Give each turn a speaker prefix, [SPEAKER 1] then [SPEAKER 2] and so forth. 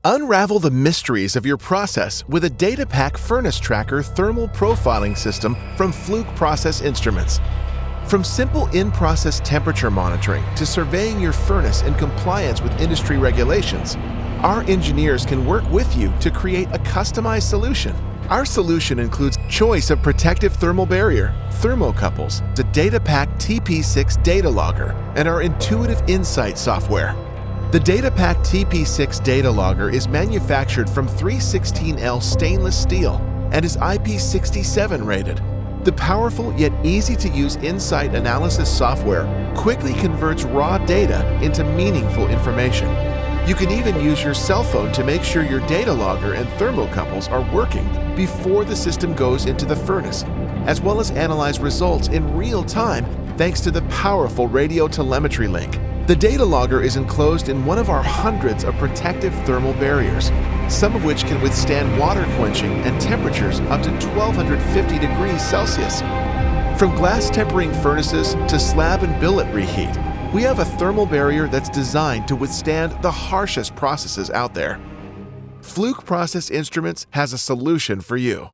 [SPEAKER 1] Unravel the mysteries of your process with a Datapaq Furnace Tracker thermal profiling system from Fluke Process Instruments. From simple in-process temperature monitoring to surveying your furnace in compliance with industry regulations, our engineers can work with you to create a customized solution. Our solution includes choice of protective thermal barrier, thermocouples, the Datapaq TP6 data logger, and our intuitive insight software. The Datapaq TP6 data logger is manufactured from 316L stainless steel and is IP67 rated. The powerful yet easy-to-use insight analysis software quickly converts raw data into meaningful information. You can even use your cell phone to make sure your data logger and thermocouples are working before the system goes into the furnace, as well as analyze results in real time thanks to the powerful radio telemetry link. The data logger is enclosed in one of our hundreds of protective thermal barriers, some of which can withstand water quenching and temperatures up to 1250 degrees Celsius. From glass tempering furnaces to slab and billet reheat, we have a thermal barrier that's designed to withstand the harshest processes out there. Fluke Process Instruments has a solution for you.